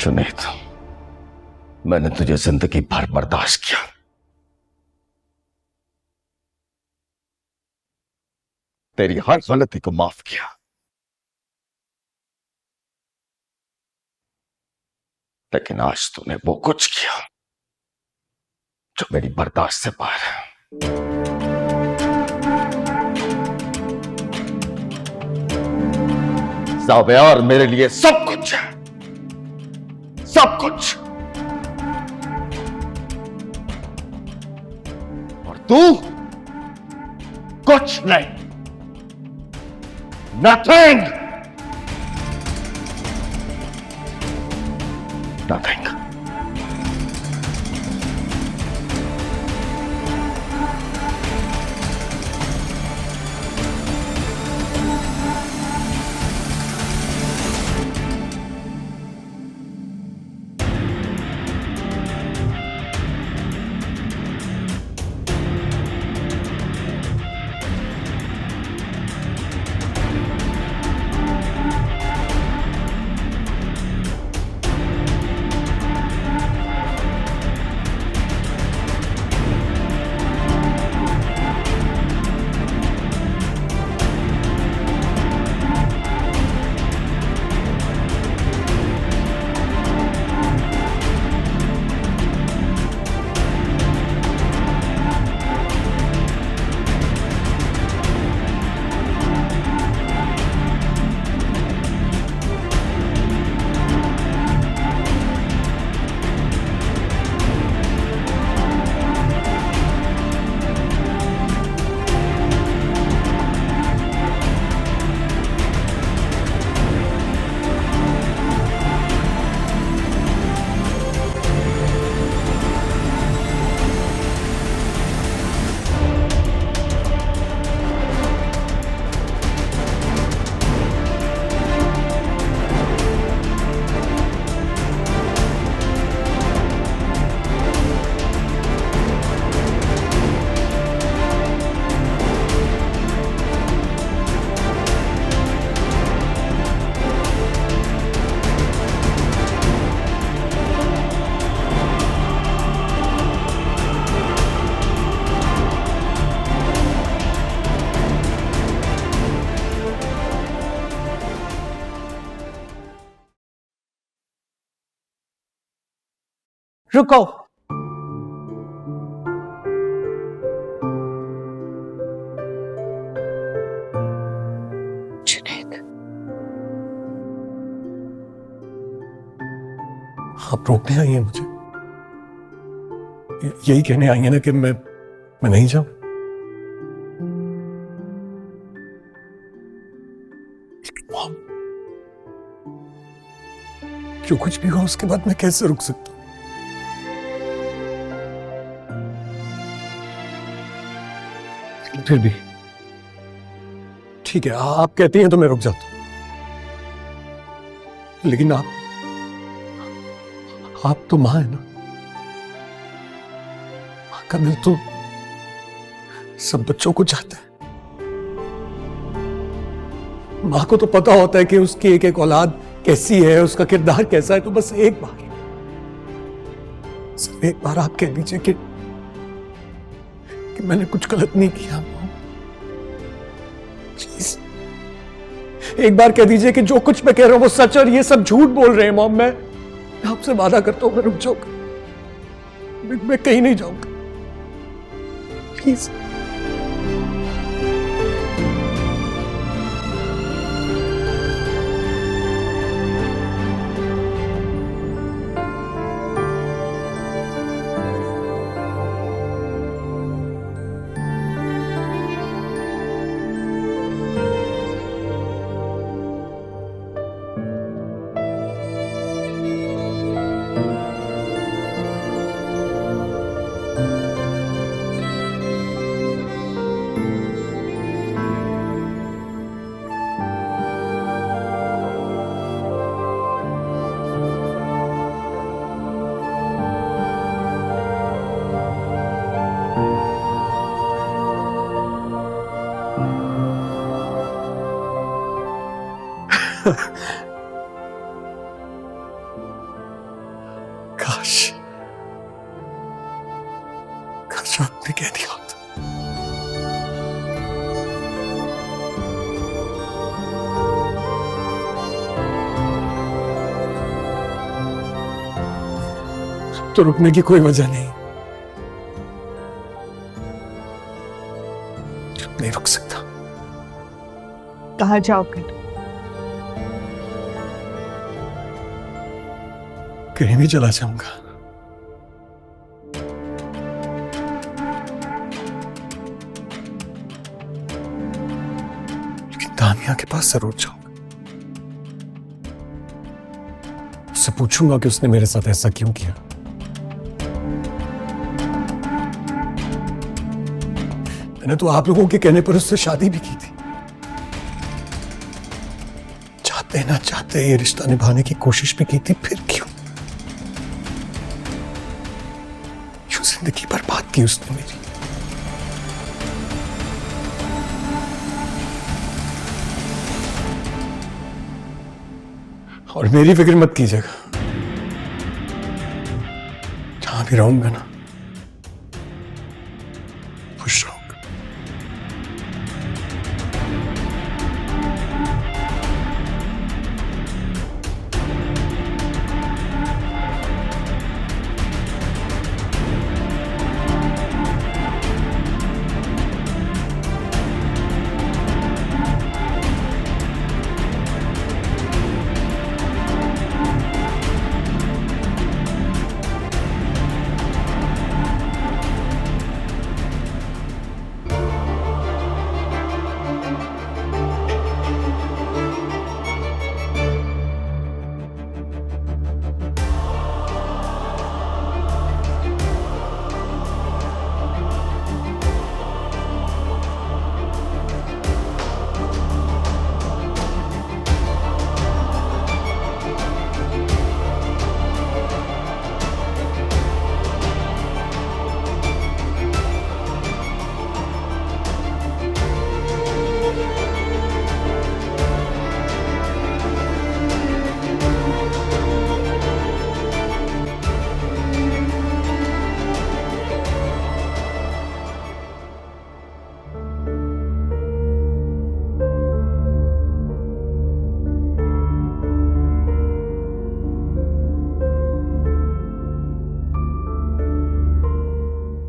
जुनैद, मैंने तुझे जिंदगी भर बर्दाश्त किया, तेरी हर गलती को माफ किया, लेकिन आज तूने वो कुछ किया जो मेरी बर्दाश्त से बाहर है। ज़ावेर मेरे लिए सब कुछ है, सब कुछ, और तू कुछ नहीं, नथिंग, नथिंग। रुको, जुनैद, आप रोकने आई हैं मुझे, यही कहने आई हैं ना कि मैं नहीं जाऊं। मॉम, जो कुछ भी हुआ उसके बाद मैं कैसे रुक सकता हूं? फिर भी ठीक है, आप कहती हैं तो मैं रुक जाता हूं, लेकिन आप तो मां है ना, मां का दिल तो सब बच्चों को चाहता है। मां को तो पता होता है कि उसकी एक एक औलाद कैसी है, उसका किरदार कैसा है, तो बस एक बार, सिर्फ एक बार आप कह दीजिए कि मैंने कुछ गलत नहीं किया। प्लीज एक बार कह दीजिए कि जो कुछ मैं कह रहा हूं वो सच और ये सब झूठ बोल रहे हैं। मॉम, मैं आपसे वादा करता हूं मैं रुक जाऊंगा, मैं कहीं नहीं जाऊंगा, प्लीज। तो रुकने की कोई वजह नहीं। नहीं रुक सकता। कहाँ जाओगे? कहीं भी चला जाऊंगा, लेकिन तानिया के पास जरूर जाऊंगा। उससे पूछूंगा कि उसने मेरे साथ ऐसा क्यों किया। मैंने तो आप लोगों के कहने पर उससे शादी भी की थी। चाहते ना चाहते ये रिश्ता निभाने की कोशिश भी की थी, फिर क्यों जिंदगी बर्बाद की उसने मेरी। और मेरी फिक्र मत कीजिएगा, जहां भी रहूंगा ना खुश रहूंगा।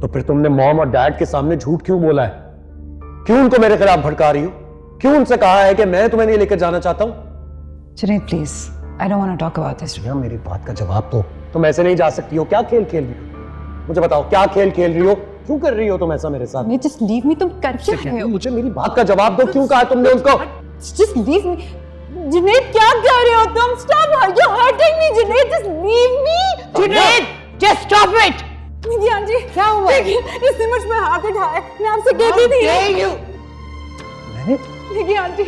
तो फिर तुमने मॉम और डैड के सामने झूठ क्यों बोला है? क्यों उनको मेरे खिलाफ भड़का रही हो? क्यों उनसे कहा है कि मैं तुम्हें नहीं लेकर जाना चाहता हूं? Junaid please, I don't want to talk about this. मेरी बात का जवाब दो। तुम ऐसे नहीं जा सकती हो। क्या खेल खेल रही हो? मुझे बताओ, क्या खेल खेल रही हो? क्यों कर रही हो तुम ऐसा मेरे साथ? जस्ट लीव मी। तुम कर क्या रहे हो? मुझे मेरी बात का जवाब दो। क्यों कहा तुमने उसको? Just leave me. जुनैद क्या कर रहे हो तुम? Stop, you are hurting me. Junaid just leave me. Junaid just stop it. मेरी आंटी क्या हुआ? इसने मुझ पे हाथ उठाया। मैं आपसे कहती थी। मैंने? देखिए आंटी,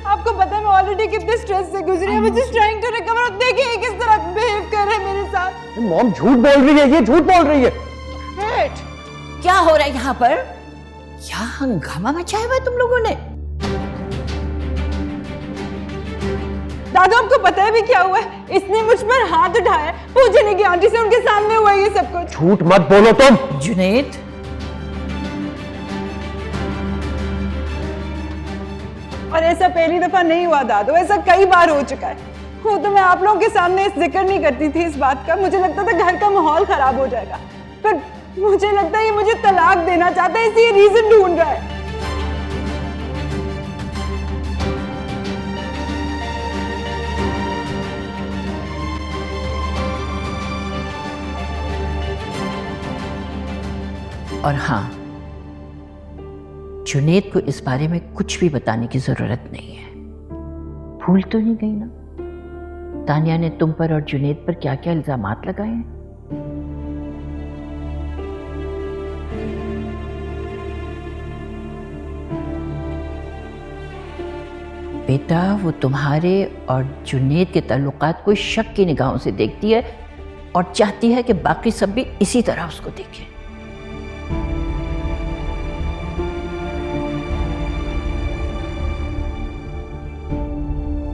आपको पता है मैं ऑलरेडी कितने स्ट्रेस से गुजरी हूं। मैं जस्ट ट्राइंग टू रिकवर। देखिए किस तरह बिहेव कर रहा है मेरे साथ। मॉम झूठ बोल रही है, ये झूठ बोल रही है। क्या हो रहा है यहाँ पर? क्या हंगामा मचाया हुआ है तुम लोगों ने? दादा आपको पता है भी क्या हुआ है? इसने मुझ पर हाथ उठाया। पूछने की आंटी से उनके सामने हुआ ये सब कुछ। झूठ मत बोलो तुम। जुनैद, और ऐसा पहली दफा नहीं हुआ दादू, ऐसा कई बार हो चुका है। वो तो मैं आप लोगों के सामने जिक्र नहीं करती थी इस बात का। मुझे लगता था घर का माहौल खराब हो जाएगा, पर मुझे लगता है ये मुझे तलाक देना चाहता है, इसलिए रीजन ढूंढ रहा है। और हाँ, जुनैद को इस बारे में कुछ भी बताने की जरूरत नहीं है। भूल तो नहीं गई ना तानिया ने तुम पर और जुनैद पर क्या क्या इल्जामात लगाए हैं? बेटा, वो तुम्हारे और जुनैद के ताल्लुकात को शक की निगाहों से देखती है और चाहती है कि बाकी सब भी इसी तरह उसको देखें।